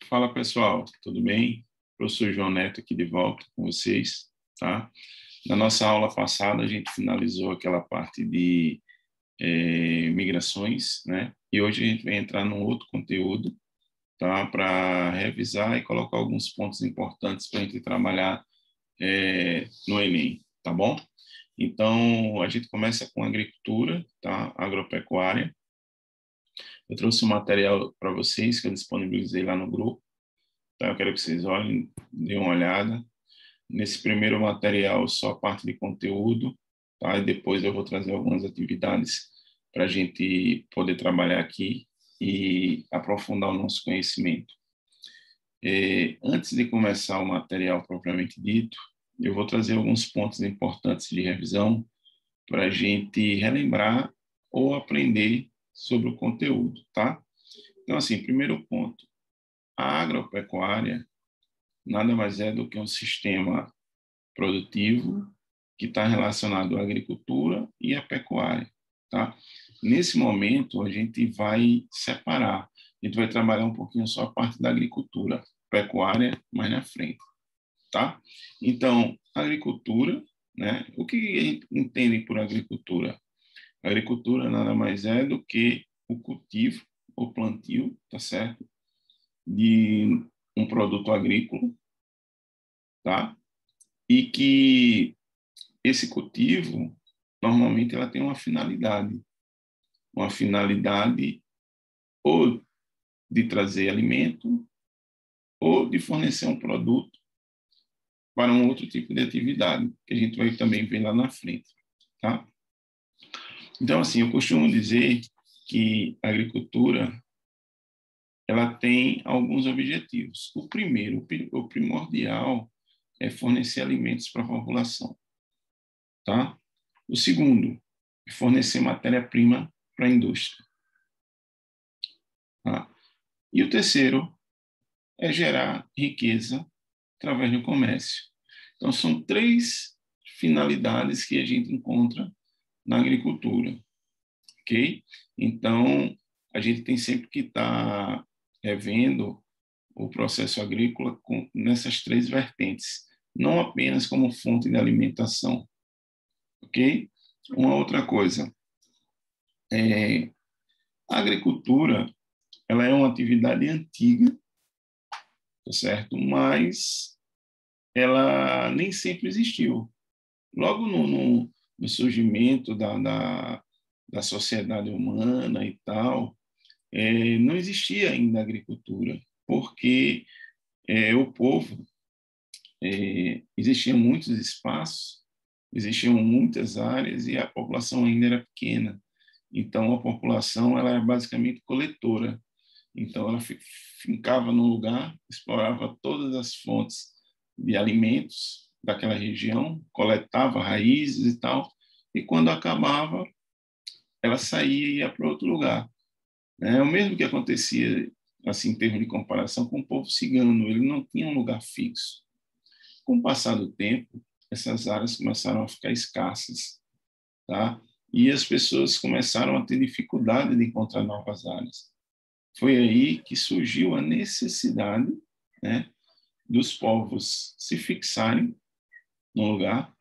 Fala pessoal, tudo bem? Professor João Neto aqui de volta com vocês, tá? Na nossa aula passada a gente finalizou aquela parte de migrações, né? E hoje a gente vai entrar num outro conteúdo, tá? Para revisar e colocar alguns pontos importantes para a gente trabalhar no Enem, tá bom? Então a gente começa com agricultura, tá? Agropecuária. Eu trouxe um material para vocês que eu disponibilizei lá no grupo. Então, eu quero que vocês olhem, deem uma olhada. Nesse primeiro material, só a parte de conteúdo, tá? E depois eu vou trazer algumas atividades para a gente poder trabalhar aqui e aprofundar o nosso conhecimento. Antes de começar o material propriamente dito, eu vou trazer alguns pontos importantes de revisão para a gente relembrar ou aprender sobre o conteúdo, tá? Então, assim, primeiro ponto, a agropecuária nada mais é do que um sistema produtivo que está relacionado à agricultura e à pecuária, tá? Nesse momento, a gente vai separar, a gente vai trabalhar um pouquinho só a parte da agricultura, pecuária mais na frente, tá? Então, agricultura, né? O que a gente entende por agricultura? A agricultura nada mais é do que o cultivo, o plantio, tá certo? De um produto agrícola, tá? E que esse cultivo, normalmente, ela tem uma finalidade ou de trazer alimento ou de fornecer um produto para um outro tipo de atividade, que a gente vai também ver lá na frente, tá? Então, assim, eu costumo dizer que a agricultura, ela tem alguns objetivos. O primeiro, o primordial, é fornecer alimentos para a população, tá? O segundo, é fornecer matéria-prima para a indústria. Tá? E o terceiro é gerar riqueza através do comércio. Então, são três finalidades que a gente encontra na agricultura, ok? Então, a gente tem sempre que estar revendo o processo agrícola nessas três vertentes, não apenas como fonte de alimentação, ok? Uma outra coisa, a agricultura, ela é uma atividade antiga, tá certo? Mas ela nem sempre existiu. Logo no surgimento da sociedade humana e tal, não existia ainda agricultura, porque o povo, existiam muitos espaços, existiam muitas áreas e a população ainda era pequena. Então, a população ela era basicamente coletora. Então, ela ficava num lugar, explorava todas as fontes de alimentos daquela região, coletava raízes e tal, e quando acabava, ela saía e ia para outro lugar. É o mesmo que acontecia, assim, em termos de comparação, com o povo cigano, ele não tinha um lugar fixo. Com o passar do tempo, essas áreas começaram a ficar escassas, tá? E as pessoas começaram a ter dificuldade de encontrar novas áreas. Foi aí que surgiu a necessidade, né, dos povos se fixarem no lugar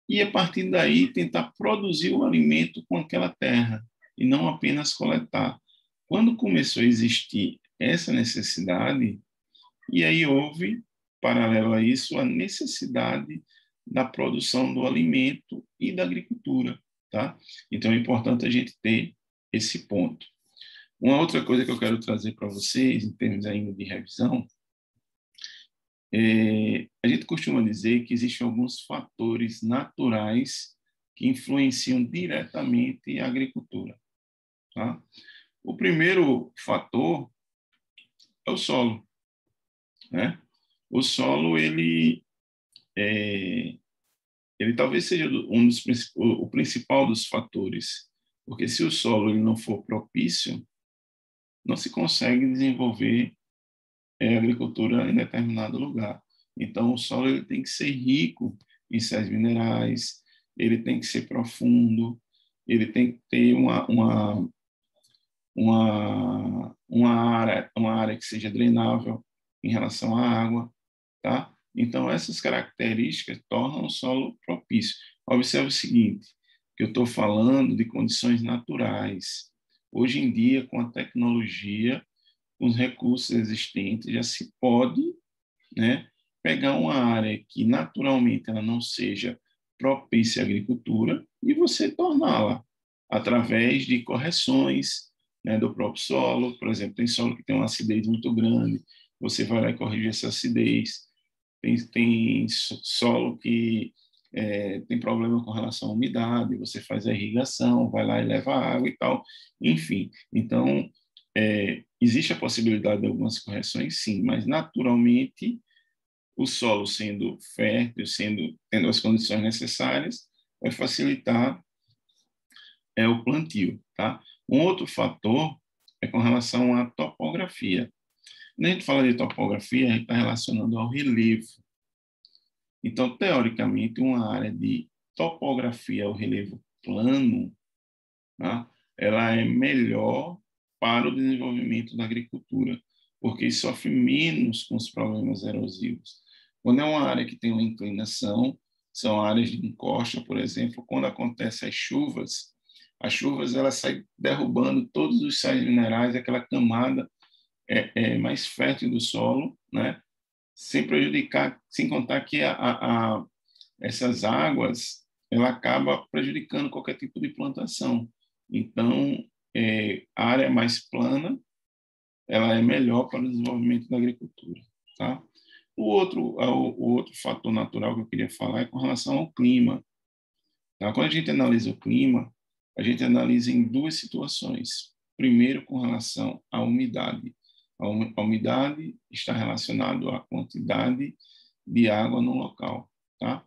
e, a partir daí, tentar produzir o alimento com aquela terra e não apenas coletar. Quando começou a existir essa necessidade, e aí houve, paralelo a isso, a necessidade da produção do alimento e da agricultura, tá? Então é importante a gente ter esse ponto. Uma outra coisa que eu quero trazer para vocês, em termos ainda de revisão, a gente costuma dizer que existem alguns fatores naturais que influenciam diretamente a agricultura, tá? O primeiro fator é o solo, né? O solo, ele talvez seja o principal dos fatores, porque se o solo ele não for propício, não se consegue desenvolver agricultura em determinado lugar. Então, o solo ele tem que ser rico em sais minerais, ele tem que ser profundo, ele tem que ter uma área que seja drenável em relação à água, tá? Então, essas características tornam o solo propício. Observe o seguinte, que eu estou falando de condições naturais. Hoje em dia, com a tecnologia, com os recursos existentes, já se pode, né, pegar uma área que naturalmente ela não seja propícia à agricultura e você torná-la através de correções, né, do próprio solo. Por exemplo, tem solo que tem uma acidez muito grande, você vai lá e corrige essa acidez. Tem solo que tem problema com relação à umidade, você faz a irrigação, vai lá e leva água e tal. Enfim, então, existe a possibilidade de algumas correções, sim, mas naturalmente o solo sendo fértil, tendo as condições necessárias, vai facilitar o plantio, tá? Um outro fator é com relação à topografia. Quando a gente fala de topografia, a gente está relacionando ao relevo. Então, teoricamente, uma área de topografia ao relevo plano, tá? Ela é melhor para o desenvolvimento da agricultura, porque sofre menos com os problemas erosivos. Quando é uma área que tem uma inclinação, são áreas de encosta, por exemplo, quando acontecem as chuvas elas saem derrubando todos os sais minerais, aquela camada mais fértil do solo, né? Sem prejudicar, sem contar que essas águas ela acaba prejudicando qualquer tipo de plantação. Então, a área mais plana ela é melhor para o desenvolvimento da agricultura, tá? O outro fator natural que eu queria falar é com relação ao clima. Tá? Quando a gente analisa o clima, a gente analisa em duas situações. Primeiro, com relação à umidade. A umidade está relacionada à quantidade de água no local, tá?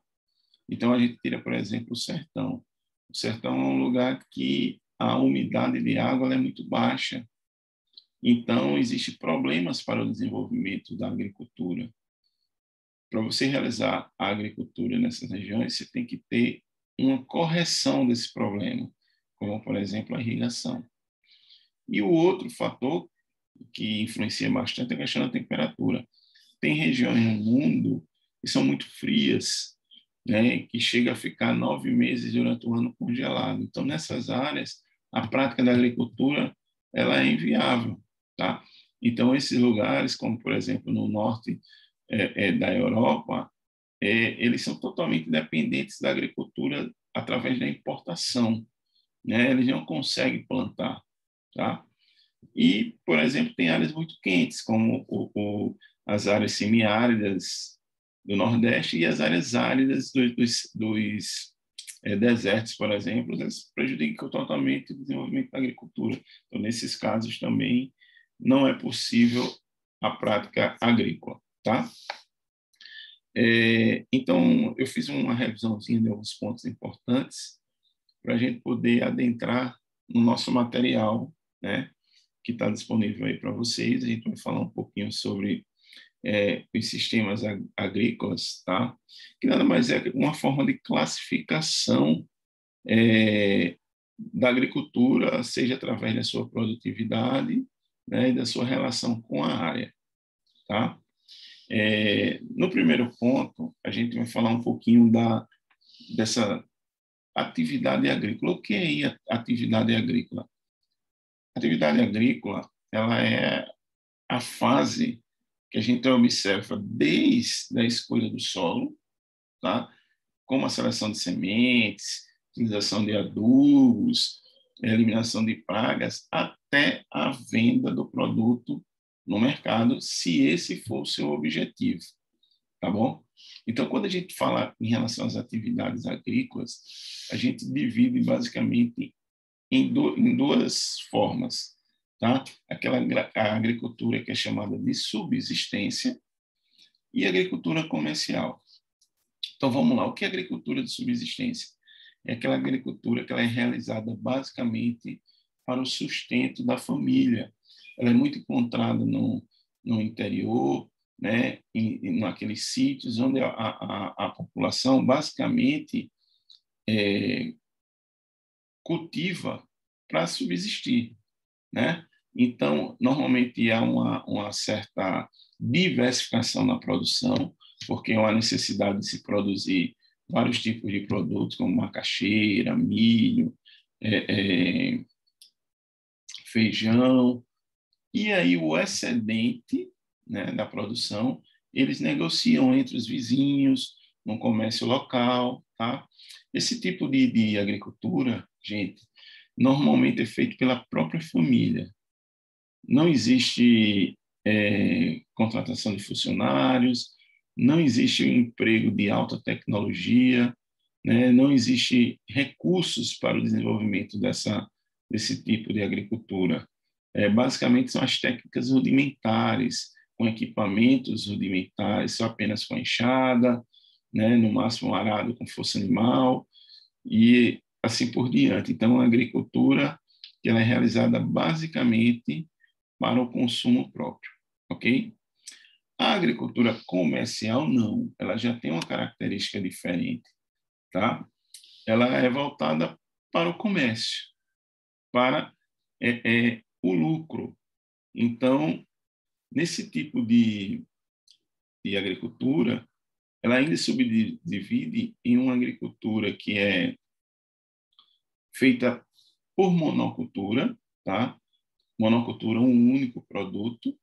Então, a gente tira, por exemplo, o sertão. O sertão é um lugar que a umidade de água é muito baixa. Então, existem problemas para o desenvolvimento da agricultura. Para você realizar a agricultura nessas regiões, você tem que ter uma correção desse problema, como, por exemplo, a irrigação. E o outro fator que influencia bastante é a questão da temperatura. Tem regiões no mundo que são muito frias, né, que chega a ficar 9 meses durante o ano congelado. Então, nessas áreas, a prática da agricultura ela é inviável, tá? Então, esses lugares, como por exemplo no norte da Europa, eles são totalmente dependentes da agricultura através da importação, né? Eles não conseguem plantar, tá? E, por exemplo, tem áreas muito quentes, como as áreas semiáridas do Nordeste e as áreas áridas dos desertos, por exemplo, eles prejudicam totalmente o desenvolvimento da agricultura. Então, nesses casos também não é possível a prática agrícola, tá? Então, eu fiz uma revisãozinha de alguns pontos importantes para a gente poder adentrar no nosso material, né, que está disponível aí para vocês. A gente vai falar um pouquinho sobre os sistemas agrícolas, tá? Que nada mais é que uma forma de classificação da agricultura, seja através da sua produtividade, né, e da sua relação com a área, tá? No primeiro ponto, a gente vai falar um pouquinho dessa atividade agrícola. O que é a atividade agrícola? A atividade agrícola ela é a fase que a gente observa desde a escolha do solo, tá? Como a seleção de sementes, utilização de adubos, eliminação de pragas, até a venda do produto no mercado, se esse for o seu objetivo, tá bom? Então, quando a gente fala em relação às atividades agrícolas, a gente divide basicamente em duas formas, tá? A agricultura que é chamada de subsistência e agricultura comercial. Então, vamos lá. O que é agricultura de subsistência? É aquela agricultura que ela é realizada basicamente para o sustento da família. Ela é muito encontrada no interior, né, naqueles sítios onde a população basicamente cultiva para subsistir, né? Então, normalmente há uma certa diversificação na produção, porque há uma necessidade de se produzir vários tipos de produtos, como macaxeira, milho, feijão, e aí o excedente, né, da produção, eles negociam entre os vizinhos, no comércio local, tá? Esse tipo de agricultura, gente, normalmente é feito pela própria família. Não existe contratação de funcionários, não existe um emprego de alta tecnologia, né? Não existe recursos para o desenvolvimento desse tipo de agricultura. Basicamente, são as técnicas rudimentares, com equipamentos rudimentares, só apenas com enxada, né? No máximo um arado com força animal, e assim por diante. Então, a agricultura que ela é realizada basicamente para o consumo próprio, ok? A agricultura comercial, não. Ela já tem uma característica diferente, tá? Ela é voltada para o comércio, para o lucro. Então, nesse tipo de agricultura, ela ainda subdivide em uma agricultura que é feita por monocultura, tá? Monocultura, um único produto,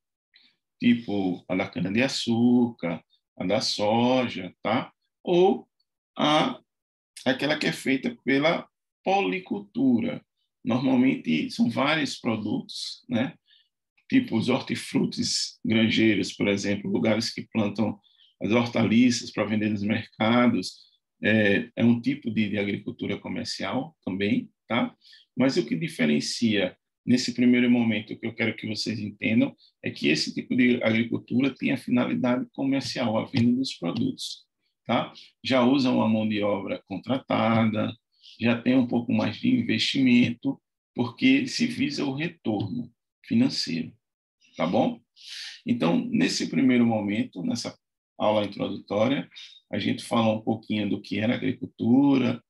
tipo a da cana-de-açúcar, a da soja, tá? Ou aquela que é feita pela policultura. Normalmente são vários produtos, né? Tipo os hortifrutis granjeiros, por exemplo, lugares que plantam as hortaliças para vender nos mercados. É um tipo de agricultura comercial também, tá? Mas o que diferencia nesse primeiro momento, o que eu quero que vocês entendam, é que esse tipo de agricultura tem a finalidade comercial, a venda dos produtos, tá? Já usam a mão de obra contratada, já tem um pouco mais de investimento, porque se visa o retorno financeiro, tá bom? Então, nesse primeiro momento, nessa aula introdutória, a gente fala um pouquinho do que era a agricultura,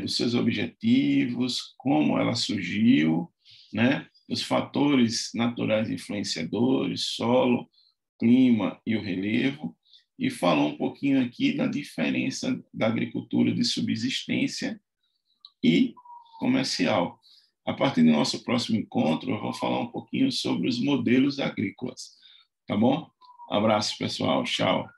dos seus objetivos, como ela surgiu, né? Os fatores naturais influenciadores, solo, clima e o relevo, e falou um pouquinho aqui da diferença da agricultura de subsistência e comercial. A partir do nosso próximo encontro, eu vou falar um pouquinho sobre os modelos agrícolas, tá bom? Abraço, pessoal. Tchau.